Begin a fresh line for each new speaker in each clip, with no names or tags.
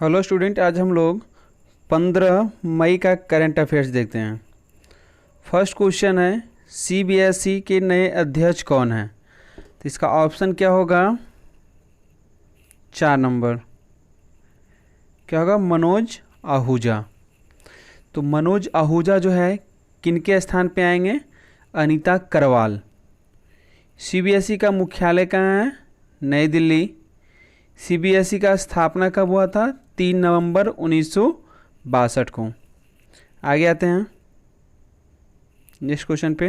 Hello student, आज हम लोग 15 मई का करंट अफेयर्स देखते हैं। फर्स्ट क्वेश्चन है, सीबीएसई के नए अध्यक्ष कौन हैं? तो इसका ऑप्शन क्या होगा? 4 नंबर क्या होगा? मनोज आहूजा। तो मनोज आहूजा जो है किनके स्थान पे आएंगे? अनीता करवाल। सीबीएसई का मुख्यालय कहाँ है? नई दिल्ली। सीबीएसई का स्थापना कब हुआ था? 3 नवंबर 1962 को। आगे आते हैं नेक्स्ट क्वेश्चन पे।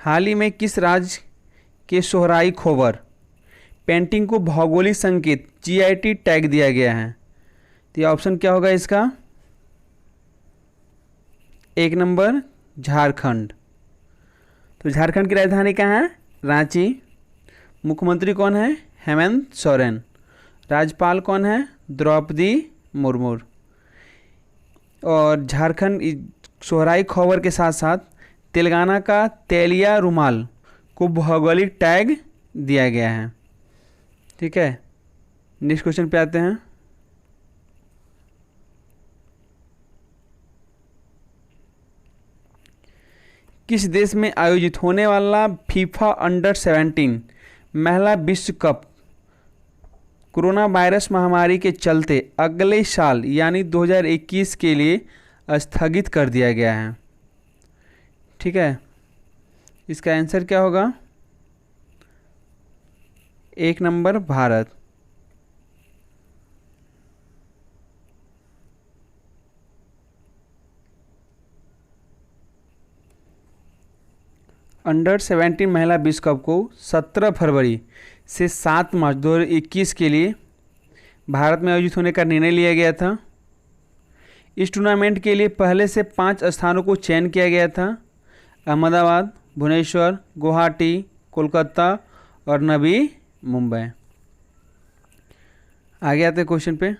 हाल ही में किस राज्य के सोहराई खोबर पेंटिंग को भौगोलिक संकेत जीआईटी टैग दिया गया है? तो ये ऑप्शन क्या होगा इसका? 1 नंबर झारखंड। तो झारखंड की राजधानी कहाँ है? रांची। मुख्यमंत्री कौन है? हेमंत सोरेन। राज्यपाल कौन है? द्रौपदी मुर्मू। और झारखंड सोहराई खोबर के साथ साथ तेलंगाना का तेलिया रुमाल को भौगोलिक टैग दिया गया है। ठीक है, नेक्स्ट क्वेश्चन पे आते हैं। किस देश में आयोजित होने वाला फीफा अंडर 17 महिला विश्व कप कोरोना वायरस महामारी के चलते अगले साल यानी 2021 के लिए स्थगित कर दिया गया है? ठीक है, इसका आंसर क्या होगा? 1 नंबर भारत। अंडर 17 महिला विश्व कप को 17 फरवरी से 7 मार्च 2021 के लिए भारत में आयोजित होने का निर्णय लिया गया था। इस टूर्नामेंट के लिए पहले से 5 स्थानों को चयन किया गया था: अहमदाबाद, भुवनेश्वर, गुवाहाटी, कोलकाता और नवी मुंबई। आगे आते क्वेश्चन पे।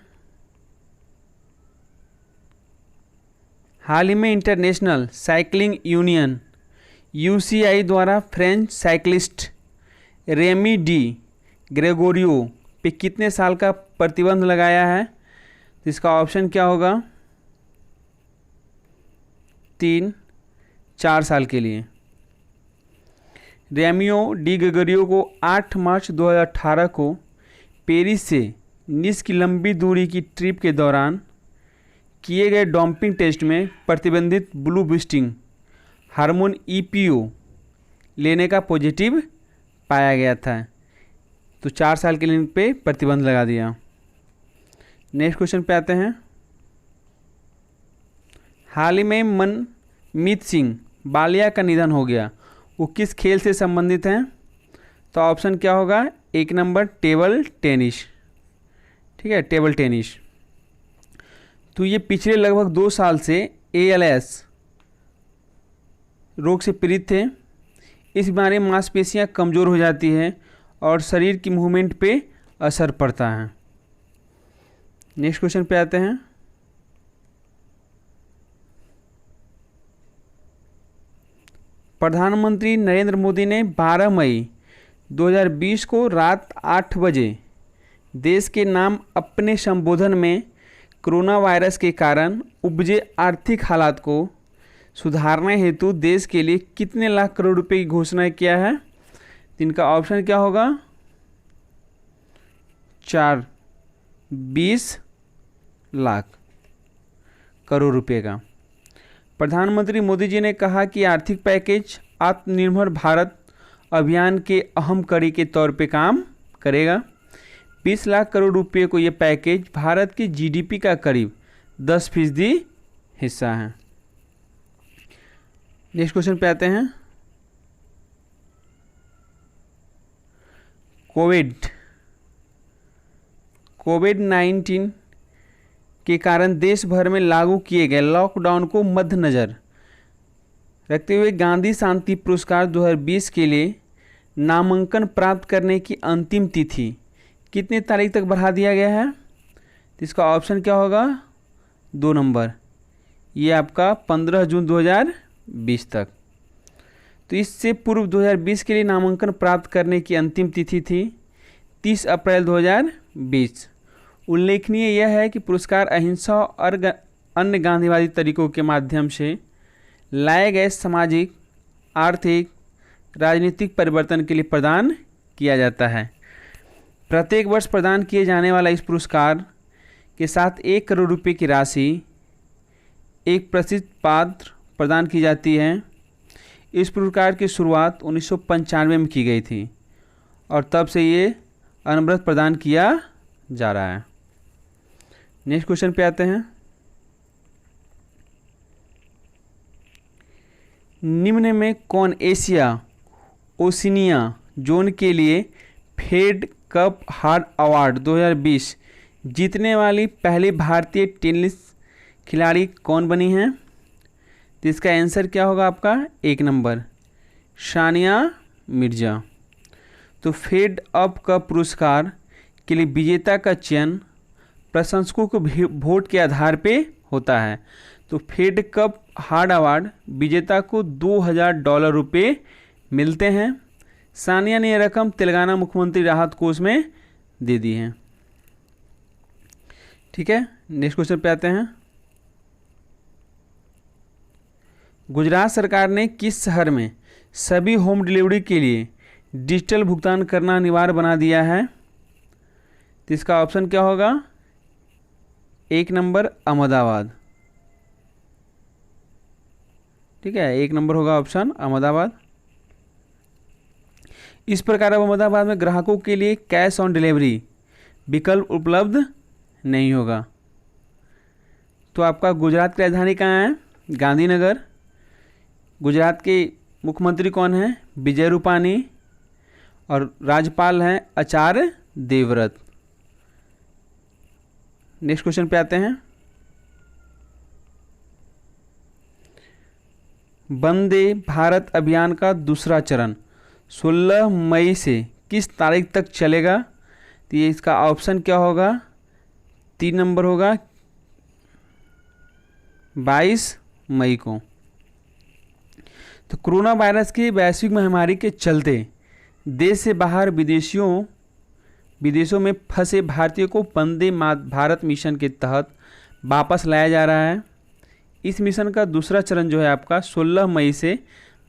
हाल ही में इंटरनेशनल साइकिलिंग यूनियन यूसीआई द्वारा French cyclist Remy Di Gregorio पे कितने साल का प्रतिबंध लगाया है? तो इसका ऑप्शन क्या होगा? 3-4 साल के लिए। रेमियो डी ग्रेगोरियो को 8 मार्च 2018 को पेरिस से निस की लंबी दूरी की ट्रिप के दौरान किए गए डोपिंग टेस्ट में प्रतिबंधित ब्लू बूस्टिंग हार्मोन ईपीओ लेने का पॉजिटिव पाया गया था। तो 4 साल के लिए इन पे प्रतिबंध लगा दिया। नेक्स्ट क्वेश्चन पे आते हैं। हाल ही में मनमीत सिंह बालिया का निधन हो गया, वो किस खेल से संबंधित हैं? तो ऑप्शन क्या होगा? 1 नंबर टेबल टेनिस। ठीक है, टेबल टेनिस। तो ये पिछले लगभग 2 साल से ALS रोग से पीड़ित थे। इस बीमारी में मांसपेशियां कमज़ोर हो जाती हैं और शरीर की मूवमेंट पे असर पड़ता है। नेक्स्ट क्वेश्चन पे आते हैं। प्रधानमंत्री नरेंद्र मोदी ने 12 मई 2020 को रात 8 बजे देश के नाम अपने संबोधन में कोरोना वायरस के कारण उपजे आर्थिक हालात को सुधारने हेतु देश के लिए कितने लाख करोड़ रुपए की घोषणा किया है? इनका ऑप्शन क्या होगा? 20 लाख करोड़ रुपए का। प्रधानमंत्री मोदी जी ने कहा कि आर्थिक पैकेज आत्मनिर्भर भारत अभियान के अहम कड़ी के तौर पे काम करेगा। 20 लाख करोड़ रुपए को ये पैकेज भारत की GDP का करीब 10% हिस्सा है। नेक्स्ट क्वेश्चन पे आते हैं। कोविड-19 के कारण देश भर में लागू किए गए लॉकडाउन को मद्देनजर रखते हुए गांधी शांति पुरस्कार 2020 के लिए नामांकन प्राप्त करने की अंतिम तिथि कितने तारीख तक बढ़ा दिया गया है? तो इसका ऑप्शन क्या होगा? 2 नंबर ये आपका 15 जून 2020 तक। तो इससे पूर्व 2020 के लिए नामांकन प्राप्त करने की अंतिम तिथि थी 30 अप्रैल 2020। उल्लेखनीय यह है कि पुरस्कार अहिंसा और अन्य गांधीवादी तरीकों के माध्यम से लाए गए सामाजिक, आर्थिक, राजनीतिक परिवर्तन के लिए प्रदान किया जाता है। प्रत्येक वर्ष प्रदान किए जाने वाला इस पुरस्कार के साथ 1 करोड़ रुपए की राशि एक प्रसिद्ध पात्र प्रदान की जाती है। इस पुरस्कार की शुरुआत 1995 में की गई थी और तब से ये अनवरत प्रदान किया जा रहा है। नेक्स्ट क्वेश्चन पे आते हैं। निम्न में कौन एशिया ओशिनिया जोन के लिए फेड कप हार्ट अवार्ड 2020 जीतने वाली पहली भारतीय टेनिस खिलाड़ी कौन बनी है? तो इसका आंसर क्या होगा आपका? 1 नंबर सानिया मिर्जा। तो फेड अप कप पुरस्कार के लिए विजेता का चयन प्रशंसकों के वोट के आधार पे होता है। तो फेड कप हार्ट अवार्ड विजेता को $2000 रुपये मिलते हैं। सानिया ने यह रकम तेलंगाना मुख्यमंत्री राहत कोष में दे दी है। ठीक है, नेक्स्ट क्वेश्चन पे आते हैं। गुजरात सरकार ने किस शहर में सभी होम डिलीवरी के लिए डिजिटल भुगतान करना अनिवार्य बना दिया है? तो इसका ऑप्शन क्या होगा? 1 नंबर अहमदाबाद। ठीक है, 1 नंबर होगा ऑप्शन अहमदाबाद। इस प्रकार अब अहमदाबाद में ग्राहकों के लिए कैश ऑन डिलीवरी विकल्प उपलब्ध नहीं होगा। तो आपका गुजरात की राजधानी कहाँ है? गांधीनगर। गुजरात के मुख्यमंत्री कौन है? विजय रूपानी। और राज्यपाल हैं आचार्य देवव्रत। नेक्स्ट क्वेश्चन पे आते हैं। वंदे भारत अभियान का दूसरा चरण 16 मई से किस तारीख तक चलेगा? तो ये इसका ऑप्शन क्या होगा? 3 नंबर होगा 22 मई को। तो कोरोना वायरस की वैश्विक महामारी के चलते देश से बाहर विदेशों में फंसे भारतीयों को वंदे भारत मिशन के तहत वापस लाया जा रहा है। इस मिशन का दूसरा चरण जो है आपका 16 मई से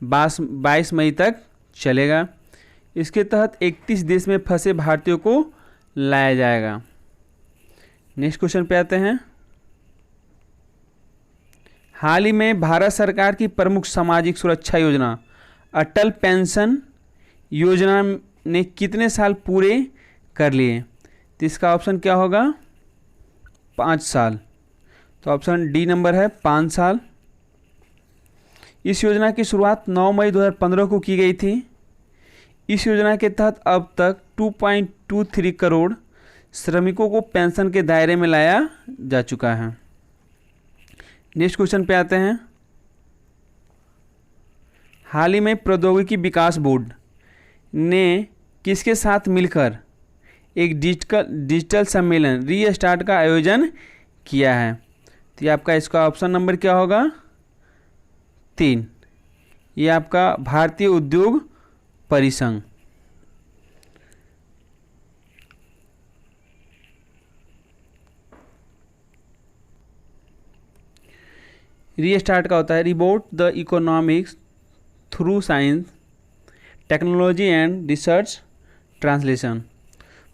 22 मई तक चलेगा। इसके तहत 31 देश में फंसे भारतीयों को लाया जाएगा। नेक्स्ट क्वेश्चन पे आते हैं। हाल ही में भारत सरकार की प्रमुख सामाजिक सुरक्षा योजना अटल पेंशन योजना ने कितने साल पूरे कर लिए? तो इसका ऑप्शन क्या होगा? 5 साल। तो ऑप्शन डी नंबर है 5 साल। इस योजना की शुरुआत 9 मई 2015 को की गई थी। इस योजना के तहत अब तक 2.23 करोड़ श्रमिकों को पेंशन के दायरे में लाया जा चुका है। नेक्स्ट क्वेश्चन पे आते हैं। हाल ही में प्रौद्योगिकी विकास बोर्ड ने किसके साथ मिलकर एक डिजिटल सम्मेलन रीस्टार्ट का आयोजन किया है? तो ये आपका इसका ऑप्शन नंबर क्या होगा? 3। ये आपका भारतीय उद्योग परिसंघ। रीस्टार्ट का होता है रिबोट the economics through science technology and research translation.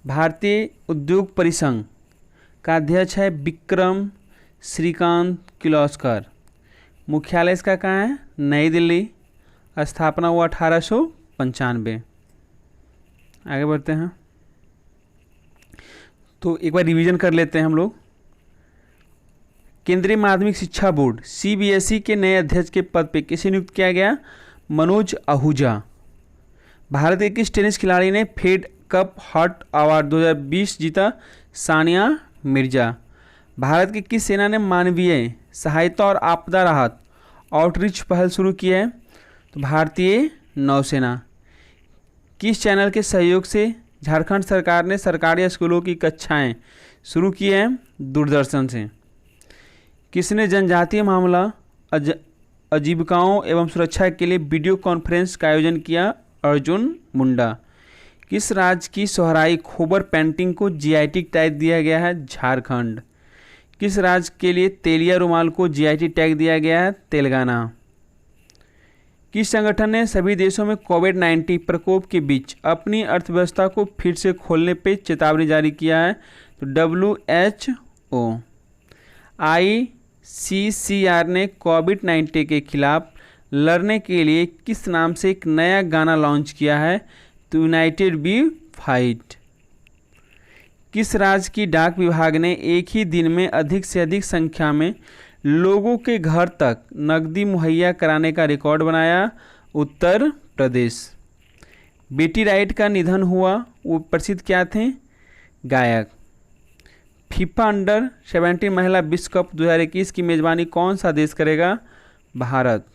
भारतीय उद्योग परिसंघ का अध्यक्ष है विक्रम श्रीकांत किर्लोस्कर। मुख्यालय इसका कहाँ है? नई दिल्ली। स्थापना हुआ 1895। आगे बढ़ते हैं। तो एक बार रिवीजन कर लेते हैं हम लोग। केंद्रीय माध्यमिक शिक्षा बोर्ड सीबीएसई के नए अध्यक्ष के पद पे किसे नियुक्त किया गया? मनोज आहूजा। भारत के किस टेनिस खिलाड़ी ने फेड कप हार्ट अवार्ड 2020 जीता? सानिया मिर्जा। भारत की किस सेना ने मानवीय सहायता और आपदा राहत आउटरीच पहल शुरू की है? तो भारतीय नौसेना। किस चैनल के सहयोग से झारखंड सरकार ने सरकारी स्कूलों की कक्षाएं शुरू की हैं? दूरदर्शन से। किसने जनजातीय मामला आजीविकाओं एवं सुरक्षा के लिए वीडियो कॉन्फ्रेंस का आयोजन किया? अर्जुन मुंडा। किस राज्य की सोहराई खोबर पेंटिंग को जीआईटी टैग दिया गया है? झारखंड। किस राज्य के लिए तेलिया रुमाल को जीआईटी टैग दिया गया है? तेलंगाना। किस संगठन ने सभी देशों में कोविड-19 प्रकोप के बीच अपनी अर्थव्यवस्था को फिर से खोलने पर चेतावनी जारी किया है? तो WHO। ICCR ने कोविड-19 के खिलाफ लड़ने के लिए किस नाम से एक नया गाना लॉन्च किया है? तो यूनाइटेड वी फाइट। किस राज्य की डाक विभाग ने एक ही दिन में अधिक से अधिक संख्या में लोगों के घर तक नकदी मुहैया कराने का रिकॉर्ड बनाया? उत्तर प्रदेश। बेटी राइट का निधन हुआ, वो प्रसिद्ध क्या थे? गायक। फीफा अंडर 17 महिला विश्व कप 2021 की मेजबानी कौन सा देश करेगा? भारत।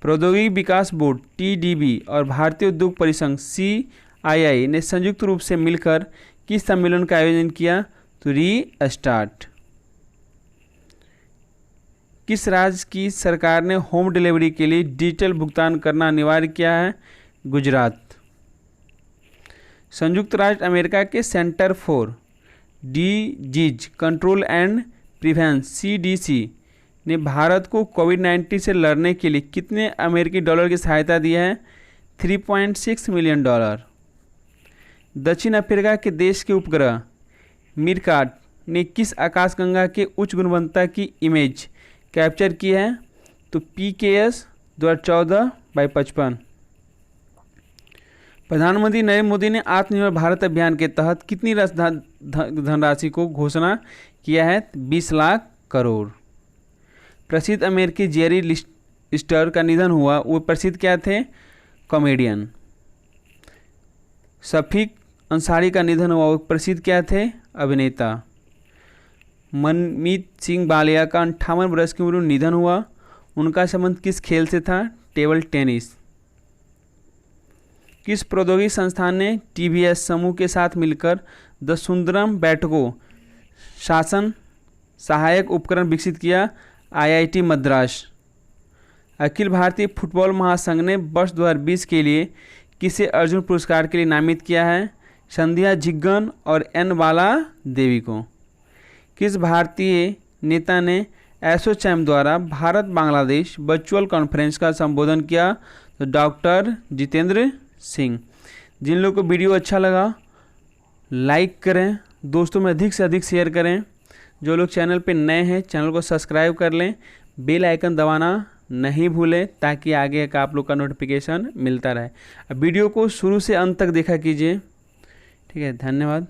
प्रौद्योगिकी विकास बोर्ड TDB और भारतीय उद्योग परिसंघ CII ने संयुक्त रूप से मिलकर किस सम्मेलन का आयोजन किया? तो रीस्टार्ट। किस राज्य की सरकार ने होम डिलीवरी के लिए डिजिटल भुगतान करना अनिवार्य किया है? गुजरात। संयुक्त राज्य अमेरिका के centre for disease control and prevention CDC ने भारत को कोविड-19 से लड़ने के लिए कितने अमेरिकी डॉलर की सहायता दी है? $3.6 मिलियन। दक्षिण अफ्रीका के देश के उपग्रह मीरकाट ने किस आकाशगंगा के उच्च गुणवत्ता की इमेज कैप्चर की है? तो PKS 2014/55। प्रधानमंत्री नरेंद्र मोदी ने आत्मनिर्भर भारत अभियान के तहत कितनी धनराशि को घोषणा किया है? 20 लाख करोड़। प्रसिद्ध अमेरिकी जेरी लिस्टर का निधन हुआ, वो प्रसिद्ध क्या थे? कॉमेडियन। शफीक अंसारी का निधन हुआ, वो प्रसिद्ध क्या थे? अभिनेता। मनमीत सिंह बालिया का 58 वर्ष की उम्र में निधन हुआ, उनका संबंध किस खेल से था? Table tennis. किस प्रौद्योगिकी संस्थान ने TVS समूह के साथ मिलकर द सुंदरम बैठकों शासन सहायक उपकरण विकसित किया? IIT मद्रास। अखिल भारतीय फुटबॉल महासंघ ने वर्ष 2020 के लिए किसे अर्जुन पुरस्कार के लिए नामित किया है? संध्या झिग्गन और N बाला देवी को। किस भारतीय नेता ने एसोचैम द्वारा भारत बांग्लादेश वर्चुअल कॉन्फ्रेंस का संबोधन किया? तो डॉक्टर जितेंद्र सिंह। जिन लोगों को वीडियो अच्छा लगा लाइक करें, दोस्तों में अधिक से अधिक शेयर करें। जो लोग चैनल पे नए हैं चैनल को सब्सक्राइब कर लें, बेल आइकन दबाना नहीं भूलें ताकि आगे का आप लोग का नोटिफिकेशन मिलता रहे। अब वीडियो को शुरू से अंत तक देखा कीजिए। ठीक है, धन्यवाद।